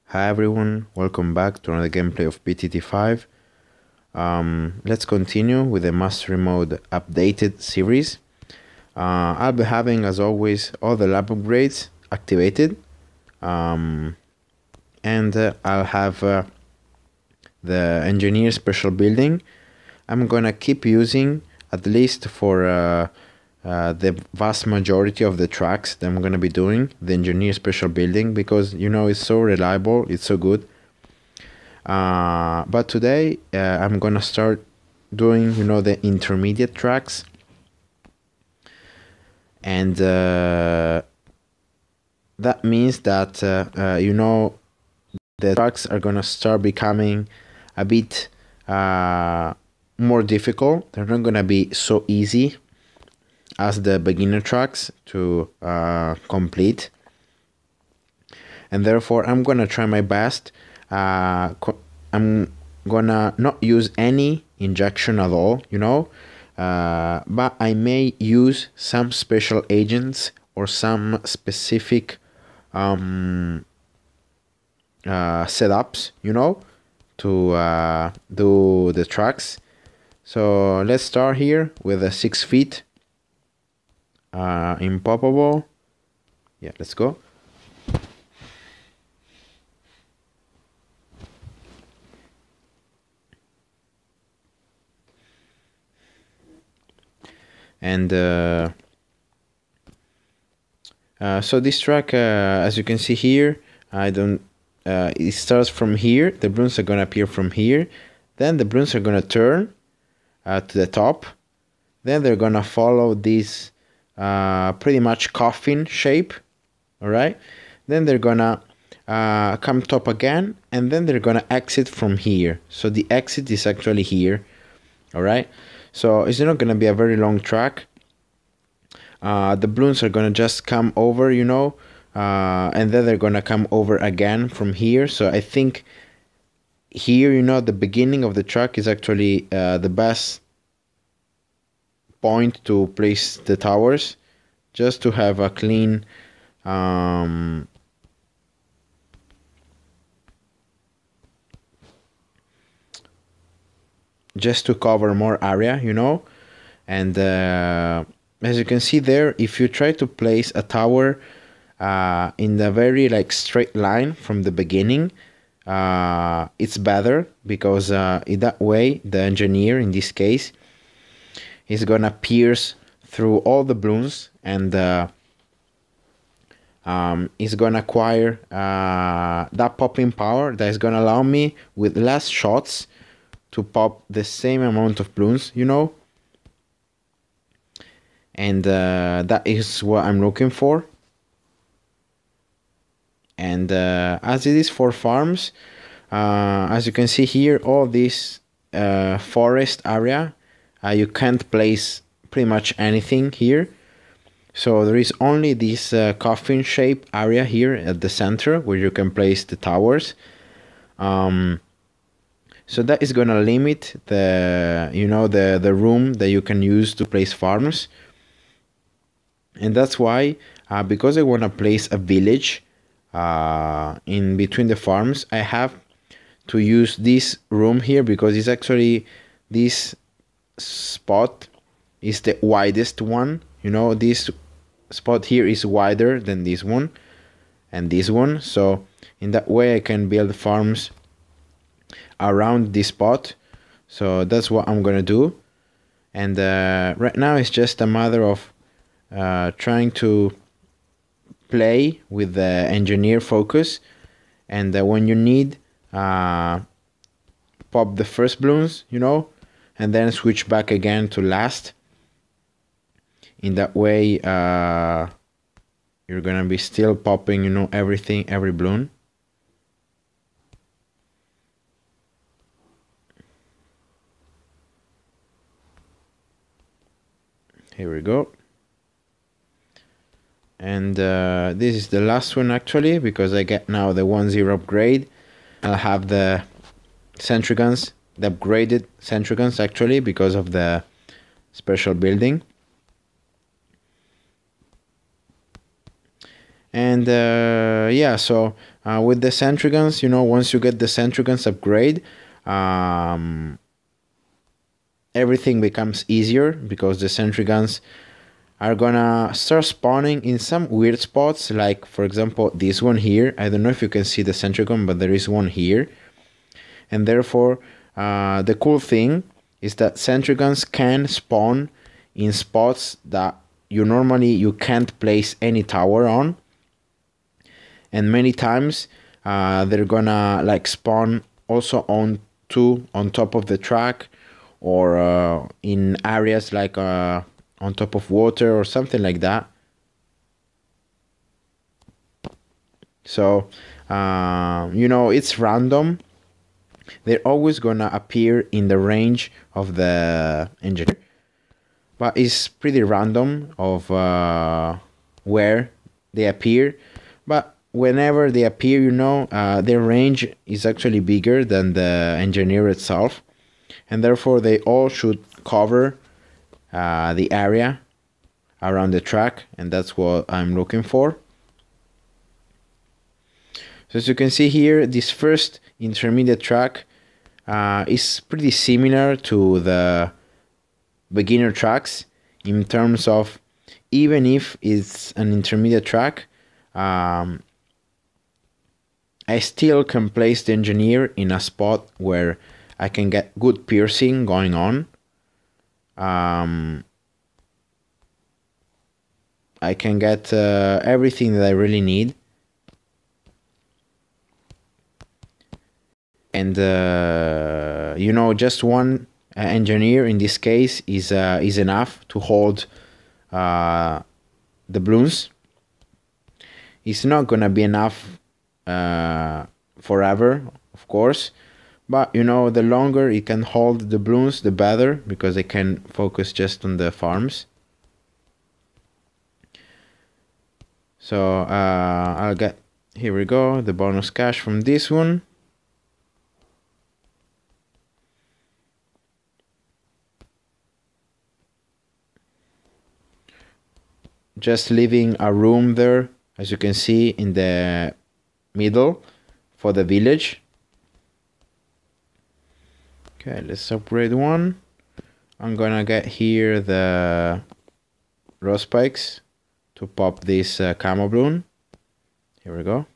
Hi everyone, welcome back to another gameplay of BTD5. Let's continue with the Mastery Mode updated series. I'll be having, as always, all the lab upgrades activated. And I'll have the Engineer Special Building. I'm gonna keep using, at least for the vast majority of the tracks that I'm gonna be doing, the Engineer Special Building, because it's so reliable, it's so good. But today I'm gonna start doing the intermediate tracks, and that means that the tracks are gonna start becoming a bit more difficult. They're not gonna be so easy as the beginner tracks to complete, and therefore I'm gonna try my best. I'm gonna not use any injection at all, but I may use some special agents or some specific setups, to do the tracks. So let's start here with a 6 feet Impoppable. Yeah, let's go. And so this track, as you can see here, it starts from here. The balloons are gonna appear from here, then the balloons are gonna turn to the top, then they're gonna follow this pretty much coffin shape. All right, then they're gonna come top again, and then they're gonna exit from here. So the exit is actually here. All right, so it's not gonna be a very long track. The balloons are gonna just come over, and then they're gonna come over again from here. So I think here, the beginning of the track is actually the best point to place the towers, just to have a clean just to cover more area, and as you can see there, if you try to place a tower in the very straight line from the beginning, it's better, because in that way the engineer, in this case, is gonna pierce through all the balloons, and is gonna acquire that popping power that is gonna allow me with less shots to pop the same amount of balloons, and that is what I'm looking for. And as it is for farms, as you can see here, all this forest area, you can't place pretty much anything here. So there is only this coffin shape area here at the center where you can place the towers. So that is gonna limit the room that you can use to place farms. And that's why, because I wanna place a village in between the farms, I have to use this room here, because it's actually, this spot is the widest one. This spot here is wider than this one and this one. So in that way I can build farms around this spot. So that's what I'm gonna do. And right now it's just a matter of trying to play with the engineer focus, and when you need, pop the first balloons, and then switch back again to last. In that way you're gonna be still popping everything, every balloon. Here we go. And this is the last one actually, because I get now the 1-0 upgrade. I'll have the sentry guns, the upgraded sentry guns actually, because of the special building. And yeah, so with the Centrigons, you know, once you get the Centrigons upgrade, everything becomes easier, because the Centrigons are gonna start spawning in some weird spots, like for example this one here. I don't know if you can see the Centrigon, but there is one here. And therefore the cool thing is that Centrigons can spawn in spots that you can't place any tower on, and many times they're gonna like spawn also on top of the track, or in areas like on top of water or something like that. So you know, it's random. They're always gonna appear in the range of the engineer, but it's pretty random of where they appear. But whenever they appear, you know, their range is actually bigger than the engineer itself, and therefore they all should cover the area around the track, and that's what I'm looking for. So as you can see here, this first intermediate track is pretty similar to the beginner tracks, in terms of, even if it's an intermediate track, I still can place the engineer in a spot where I can get good piercing going on. I can get everything that I really need. And you know, just one engineer in this case is enough to hold the balloons. It's not gonna be enough forever, of course, but you know, the longer it can hold the balloons, the better, because they can focus just on the farms. So I'll get, here we go, the bonus cash from this one. Just leaving a room there, as you can see, in the middle for the village. Okay, let's upgrade one. I'm gonna get here the raw spikes to pop this camo balloon. Here we go.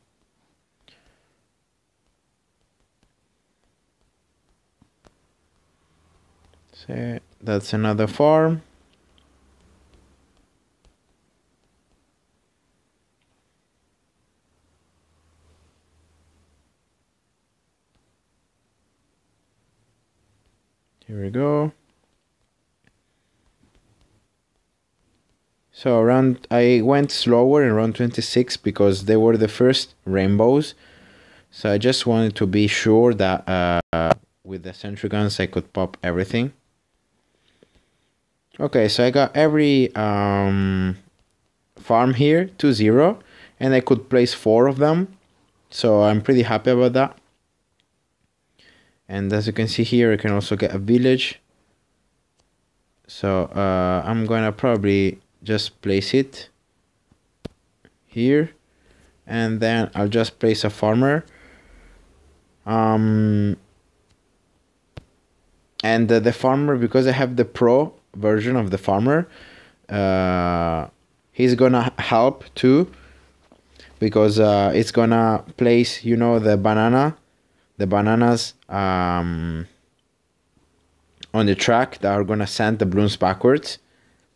So that's another farm. Here we go. So I went slower in round 26 because they were the first rainbows. So I just wanted to be sure that with the Centrigons I could pop everything. Okay, so I got every farm here, 2-0, and I could place 4 of them. So I'm pretty happy about that. And as you can see here, I can also get a village. So I'm gonna probably just place it here, and then I'll just place a farmer. And the farmer, because I have the pro version of the farmer, he's gonna help too, because it's gonna place, you know, the bananas on the track that are gonna send the balloons backwards.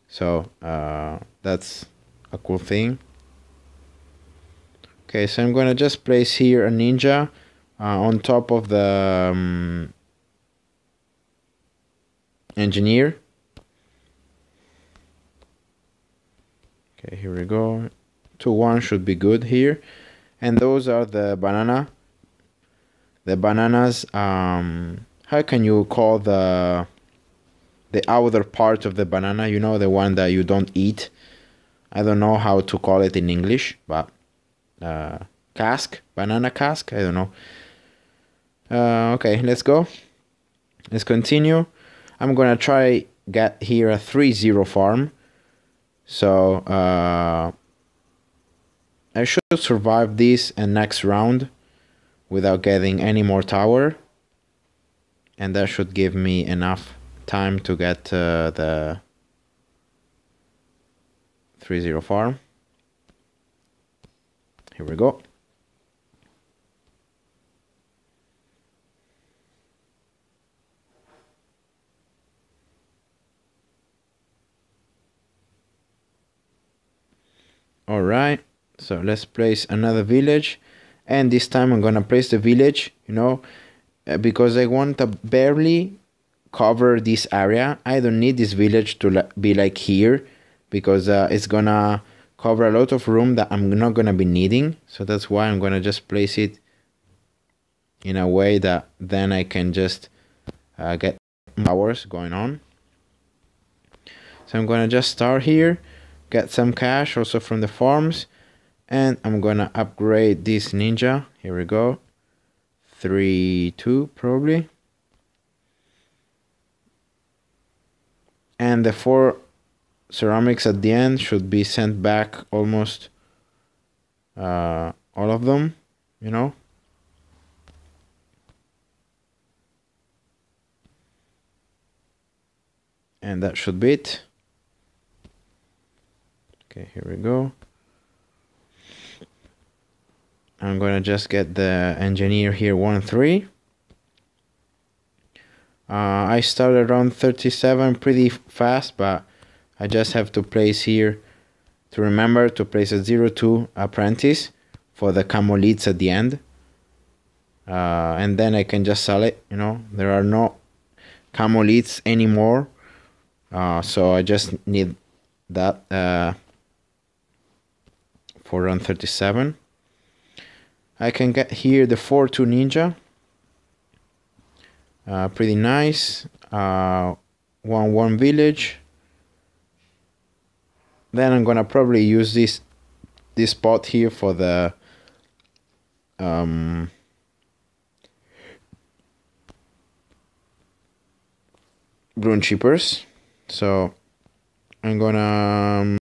So that's a cool thing. Okay, so I'm gonna just place here a ninja on top of the engineer. Okay, here we go. 2-1 should be good here. And those are the bananas. How can you call the outer part of the banana, you know, the one that you don't eat? I don't know how to call it in English, but cask, banana cask, I don't know. Okay, let's go. Let's continue. I'm gonna try get here a 3-0 farm. So I should survive this and next round without getting any more tower, and that should give me enough time to get the 3-0 farm. Here we go. Alright, so let's place another village, and this time I'm gonna place the village, you know, because I want to barely cover this area. I don't need this village to be like here, because it's gonna cover a lot of room that I'm not gonna be needing. So that's why I'm gonna just place it in a way that then I can just get hours going on. So I'm gonna just start here, get some cash also from the farms, and I'm gonna upgrade this ninja. Here we go, 3-2 probably, and the 4 ceramics at the end should be sent back almost all of them, you know. And that should be it. Okay, here we go. I'm gonna just get the engineer here 1-3. I started around 37 pretty fast, but I just have to place here to remember to place a 0-2 apprentice for the camo leads at the end, and then I can just sell it, you know. There are no camo leads anymore, so I just need that for round 37. I can get here the 4-2 ninja, pretty nice. 1-1 village. Then I'm gonna probably use this spot here for the rune chippers. So I'm gonna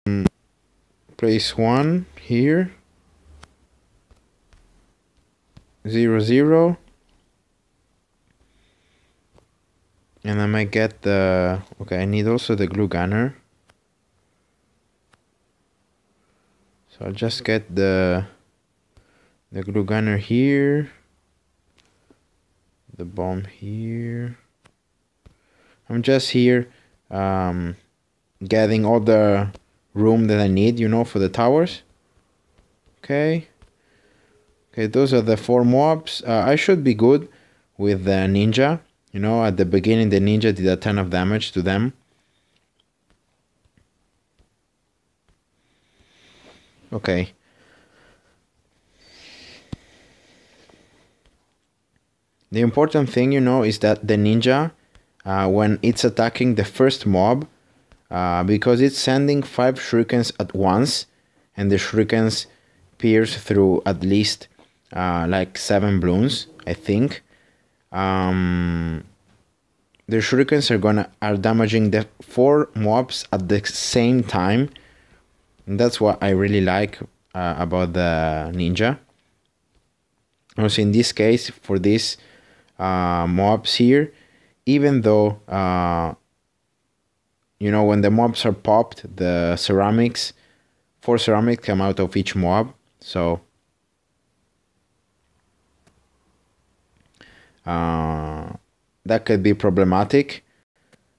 place one here, 0-0, and I might get the, okay, I need also the glue gunner. So I'll just get the glue gunner here, the bomb here. I'm just here getting all the room that I need, you know, for the towers. Okay, those are the 4 mobs. I should be good with the ninja. You know, at the beginning the ninja did a ton of damage to them. Okay. The important thing, you know, is that the ninja, when it's attacking the first mob, because it's sending 5 shurikens at once, and the shurikens pierce through at least like 7 balloons, I think. The shurikens are damaging the 4 mobs at the same time. And that's what I really like about the ninja. Also in this case, for these mobs here, even though you know, when the mobs are popped, the ceramics, 4 ceramics come out of each mob, so that could be problematic.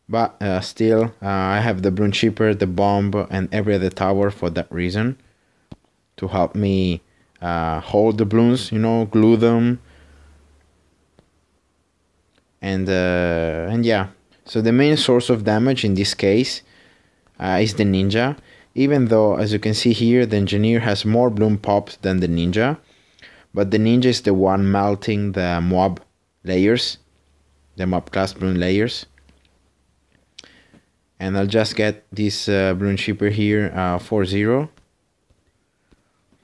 But still, I have the Brune Chipper, the bomb, and every other tower for that reason, to help me hold the balloons, you know, glue them, and yeah. So the main source of damage in this case is the ninja, even though, as you can see here, the engineer has more bloom pops than the ninja, but the ninja is the one melting the mob layers, the mob class bloom layers. And I'll just get this Brune Chipper here, 4-0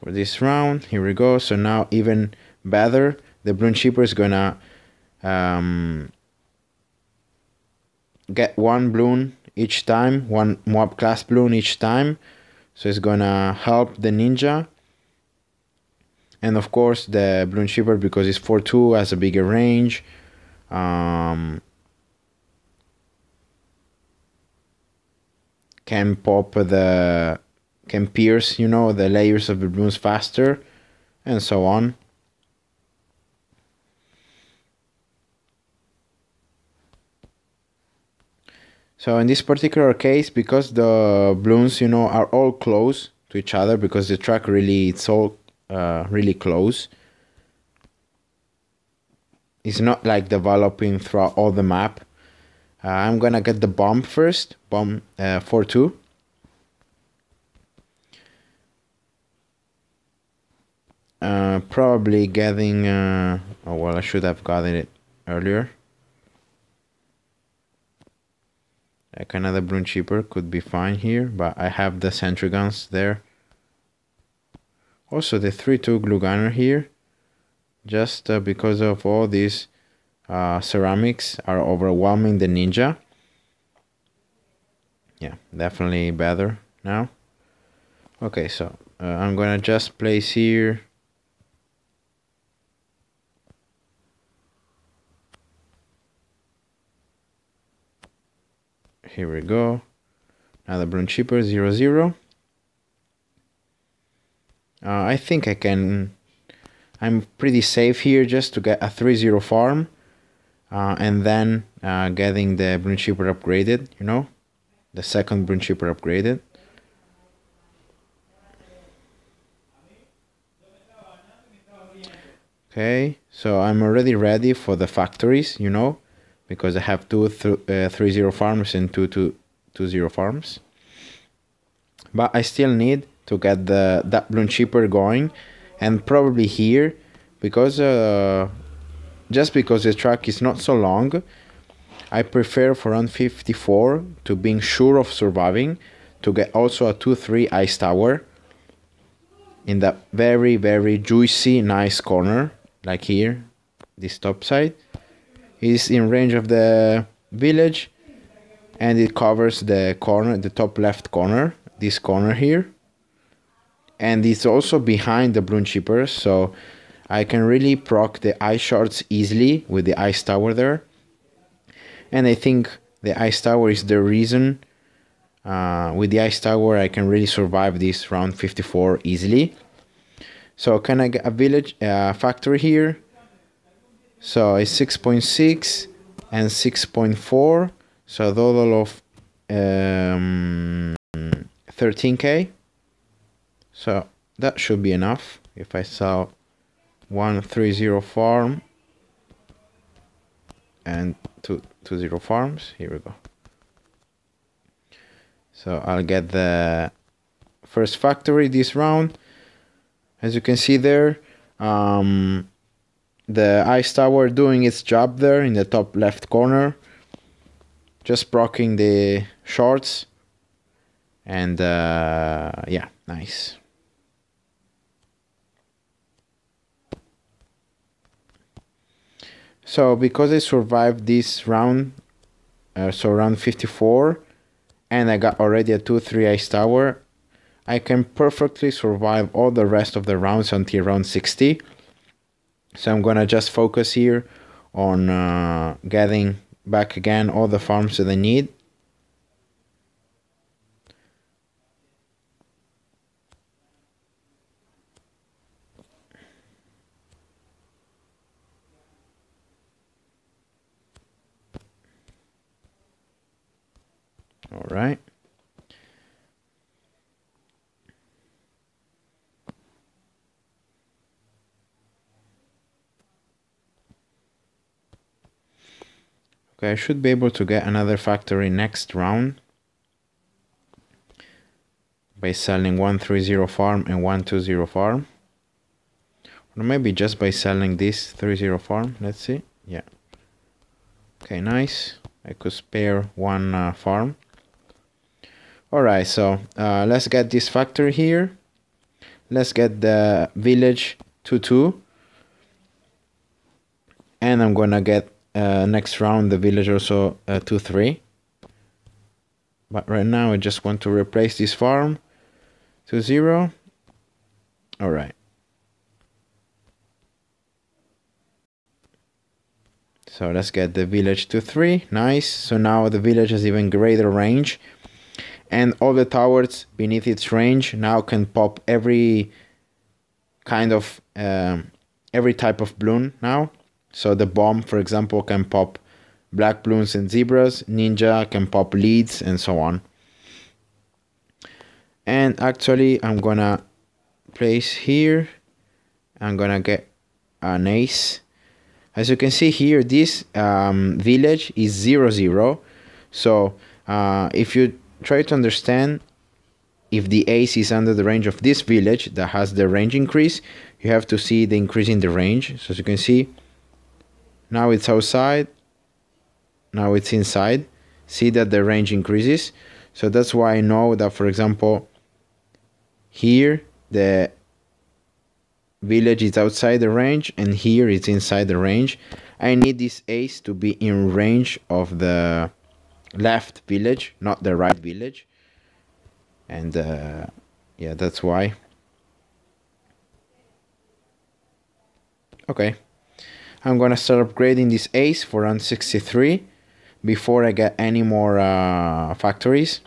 for this round. Here we go. So now even better, the Brune Chipper is gonna get 1 balloon each time, 1 mob class balloon each time. So it's gonna help the ninja And of course the Bloom Shipper, because it's 4-2, has a bigger range. Can pierce, you know, the layers of the blooms faster, and so on. So in this particular case, because the blooms, you know, are all close to each other, because the track really, it's all really close. It's not like developing throughout all the map. I'm gonna get the bomb first, bomb 4-2. Probably getting, oh well, I should have gotten it earlier. Like another Bloom Shipper could be fine here, but I have the sentry guns there. Also the 3-2 glue gunner here, just because of all these ceramics are overwhelming the ninja. Yeah, definitely better now. Okay, so I'm gonna just place here. Here we go. Another Bloom Shipper 0-0. I think I'm pretty safe here just to get a 3-0 farm. And then getting the Bloom Shipper upgraded, you know, the second Bloom Shipper upgraded. Okay, so I'm already ready for the factories, you know, because I have 3-0 farms and 2-0 farms. But I still need to get that Bloom Shipper going, and probably here, because just because the track is not so long, I prefer for round 54 to being sure of surviving, to get also a 2-3 ice tower in that very, very juicy, nice corner, like here, this top side. Is in range of the village, and it covers the corner, the top left corner, this corner here. And it's also behind the Bloom Shipper, so I can really proc the ice shards easily with the ice tower there. And I think the ice tower is the reason. With the ice tower I can really survive this round 54 easily. So can I get a village factory here? So it's 6.6 and 6.4, so a total of 13k. So that should be enough if I sell 1-3-0 farm and 2-0 farms. Here we go. So I'll get the first factory this round. As you can see there, the ice tower doing its job there in the top left corner, just proccing the shorts, and yeah, nice. So because I survived this round, so round 54, and I got already a 2-3 ice tower, I can perfectly survive all the rest of the rounds until round 60. So I'm gonna just focus here on getting back again all the farms that I need. All right. Okay, I should be able to get another factory next round by selling 1-3-0 farm and 1-2-0 farm. Or maybe just by selling this 3-0 farm. Let's see. Yeah. Okay, nice. I could spare one farm. Alright, so let's get this factory here. Let's get the village 2-2. And I'm gonna get next round the village also 2-3. But right now I just want to replace this farm 2-0. Alright. So let's get the village to 3. Nice. So now the village has even greater range. And all the towers beneath its range now can pop every kind of, every type of balloon now. So the bomb, for example, can pop black balloons and zebras. Ninja can pop leads and so on. And actually, I'm gonna place here. I'm gonna get an ace. As you can see here, this village is 0-0. So if you try to understand if the ace is under the range of this village that has the range increase, you have to see the increase in the range. So as you can see, now it's outside, now it's inside. See that the range increases. So that's why I know that, for example, here the village is outside the range and here it's inside the range. I need this ace to be in range of the left village, not the right village. And yeah, that's why. Okay, I'm gonna start upgrading this ace for round 63 before I get any more factories.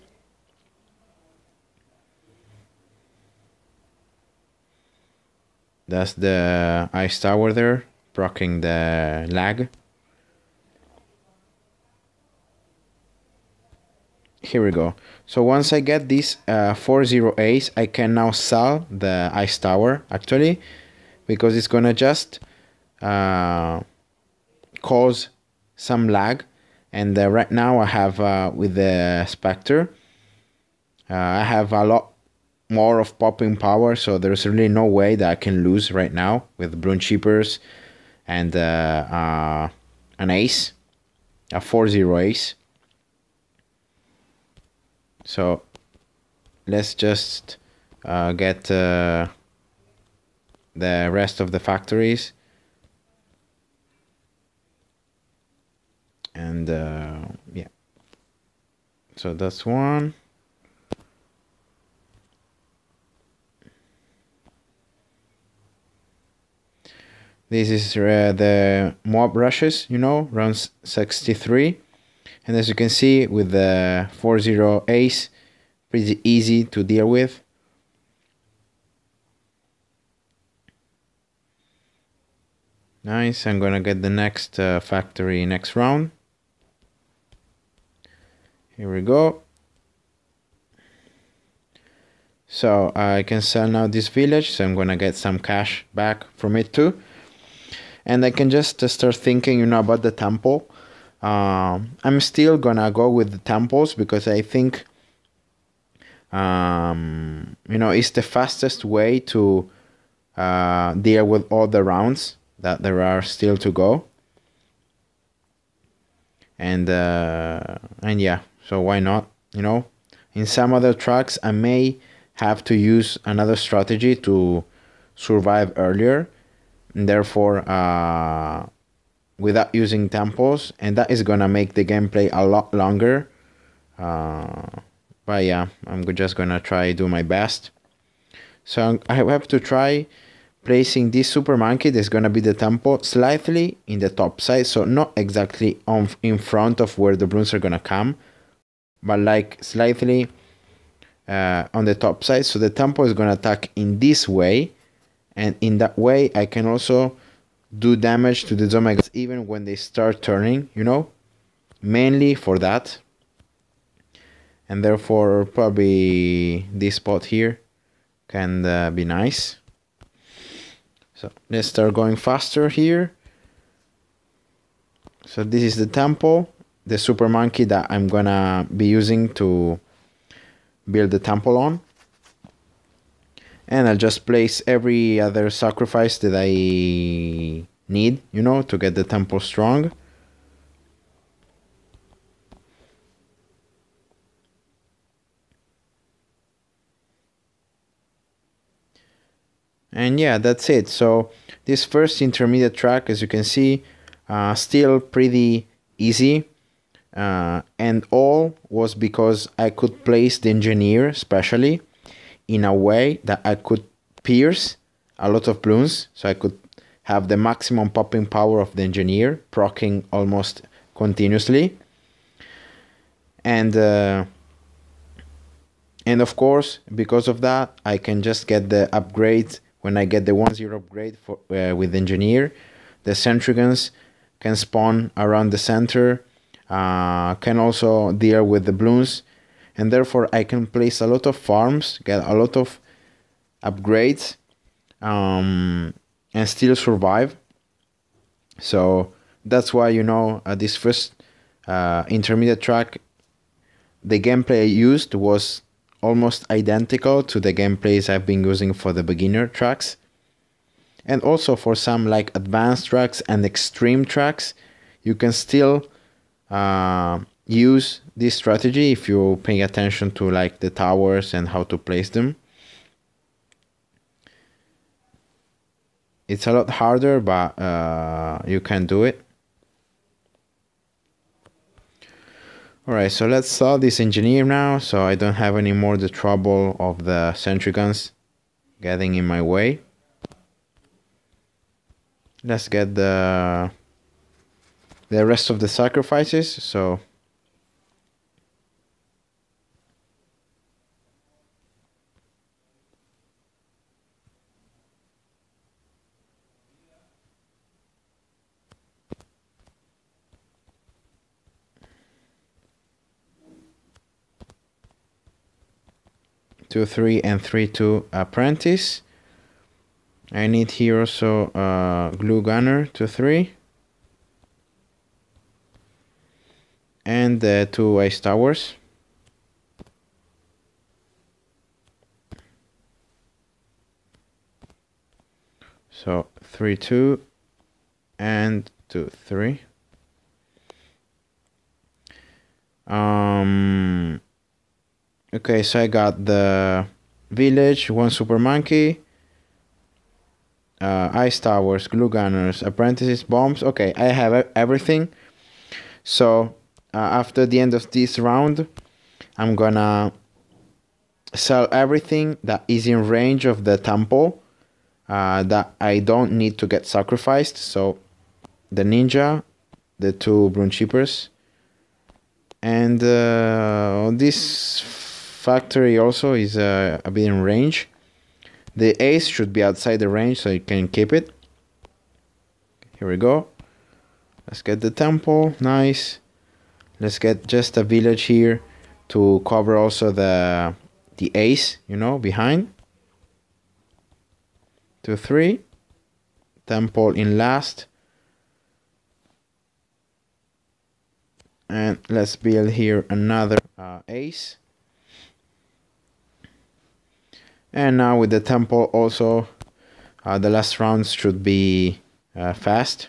That's the ice tower there, proccing the lag. Here we go. So once I get this 4-0 ace, I can now sell the ice tower, actually, because it's gonna just cause some lag. And right now I have, with the Spectre, I have a lot more of popping power, so there's really no way that I can lose right now with Bloon Cheapers and an ace, a 4-0 ace. So let's just get the rest of the factories. And yeah, so that's one. This is the mob rushes, you know, round 63. And as you can see, with the 4-0 ace, pretty easy to deal with. Nice, I'm gonna get the next factory next round. Here we go. So I can sell now this village, so I'm gonna get some cash back from it too. And I can just start thinking, you know, about the temple. I'm still gonna go with the temples because I think, you know, it's the fastest way to deal with all the rounds that there are still to go. And yeah, so why not, you know? In some other tracks, I may have to use another strategy to survive earlier, and therefore without using temples, and that is gonna make the gameplay a lot longer. But yeah, I'm just gonna try do my best. So I have to try placing this super monkey that's gonna be the temple slightly in the top side, so not exactly in front of where the balloons are gonna come, but like slightly on the top side, so the temple is gonna attack in this way, and in that way I can also do damage to the Zomegas even when they start turning, you know, mainly for that. And therefore probably this spot here can be nice. So let's start going faster here. So this is the temple, the super monkey that I'm gonna be using to build the temple on. And I'll just place every other sacrifice that I need, you know, to get the temple strong. And yeah, that's it. So this first intermediate track, as you can see, still pretty easy. And all was because I could place the engineer, especially, in a way that I could pierce a lot of balloons. So I could have the maximum popping power of the engineer, proccing almost continuously. And of course, because of that, I can just get the upgrade. When I get the 1-0 upgrade for with engineer, the Centrigons can spawn around the center, can also deal with the balloons, and therefore I can place a lot of farms, get a lot of upgrades, and still survive. So that's why, you know, this first intermediate track, the gameplay I used was almost identical to the gameplays I've been using for the beginner tracks. And also for some like advanced tracks and extreme tracks, you can still use this strategy if you pay attention to like the towers and how to place them. It's a lot harder, but you can do it. Alright, so let's solve this engineer now, so I don't have any more the trouble of the sentry guns getting in my way. Let's get the rest of the sacrifices. So two, 3, and 3, 2 apprentice. I need here also glue gunner 2, 3. And 2 ice towers. So 3, 2 and 2, 3. Okay, so I got the village, 1 super monkey, ice towers, glue gunners, apprentices, bombs. Okay, I have everything. So after the end of this round, I'm gonna sell everything that is in range of the temple, that I don't need to get sacrificed. So the ninja, the 2 broom chippers, and this factory also is a bit in range. The ace should be outside the range, so you can keep it. Here we go. Let's get the temple. Nice. Let's get just a village here to cover also the ace, you know, behind. 2, 3. Temple in last. And let's build here another ace. And now with the temple also, the last rounds should be fast.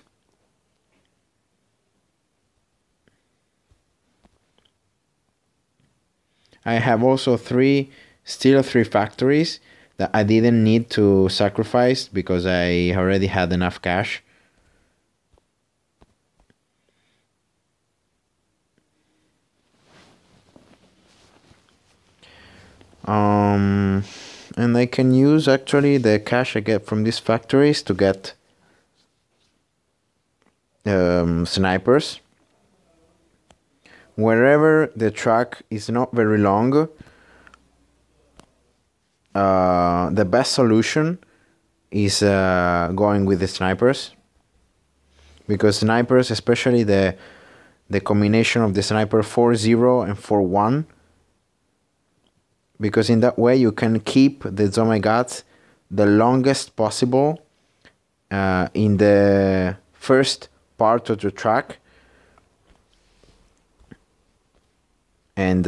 I have also still three factories that I didn't need to sacrifice because I already had enough cash. And I can use actually the cash I get from these factories to get snipers. Wherever the track is not very long, the best solution is going with the snipers, because snipers, especially the combination of the sniper 4-0 and 4-1, because in that way you can keep the Zomagats the longest possible in the first part of the track, and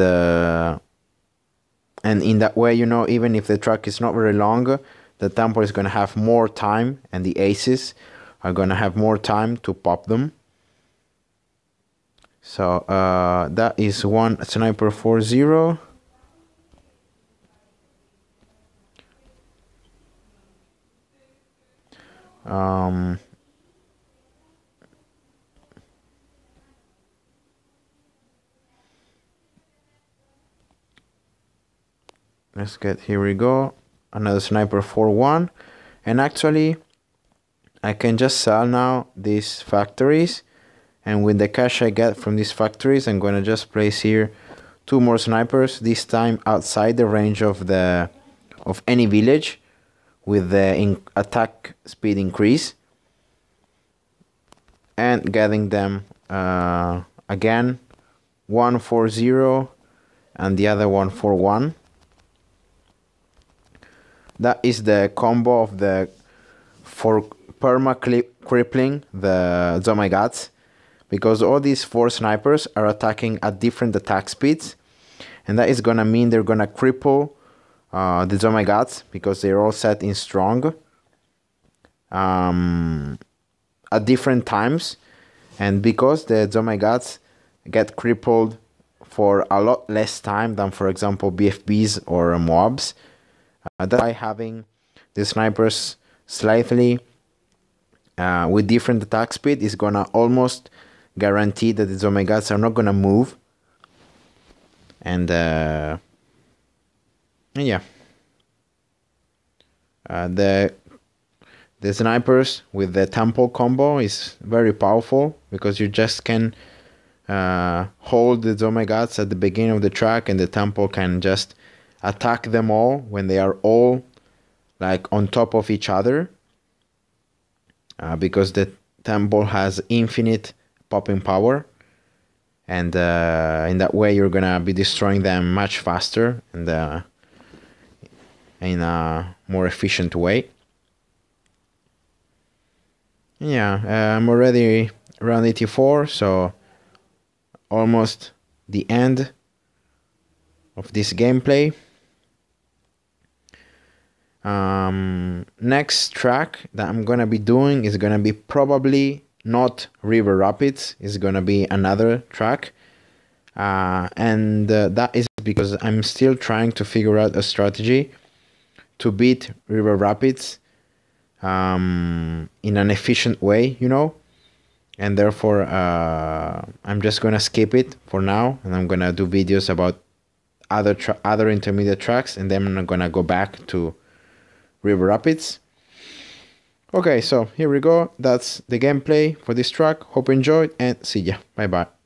in that way, you know, even if the track is not very long, the tempo is going to have more time, and the aces are going to have more time to pop them. So that is one sniper 4-0. Let's get, here we go, another sniper 4-1. And actually I can just sell now these factories, and with the cash I get from these factories, I'm gonna just place here 2 more snipers, this time outside the range of any village, with the attack speed increase, and getting them again 140 and the other 141. That is the combo of the for perma crippling the Zomagats, because all these 4 snipers are attacking at different attack speeds, and that is gonna mean they're gonna cripple the Zomagats because they're all set in strong at different times, and because the Zomagats get crippled for a lot less time than, for example, BFBs or mobs, that's why having the snipers slightly with different attack speed is gonna almost guarantee that the Zomagats are not gonna move. And yeah, the snipers with the temple combo is very powerful, because you just can hold the Zomagats at the beginning of the track, and the temple can just attack them all when they are all like on top of each other, because the temple has infinite popping power, and in that way you're gonna be destroying them much faster and in a more efficient way. Yeah, I'm already around 84, so almost the end of this gameplay. Next track that I'm gonna be doing is gonna be probably not River Rapids, it's gonna be another track, and that is because I'm still trying to figure out a strategy to beat River Rapids in an efficient way, you know, and therefore I'm just gonna skip it for now, and I'm gonna do videos about other intermediate tracks, and then I'm gonna go back to River Rapids. Okay, so here we go. That's the gameplay for this track. Hope you enjoyed, and see ya. Bye bye.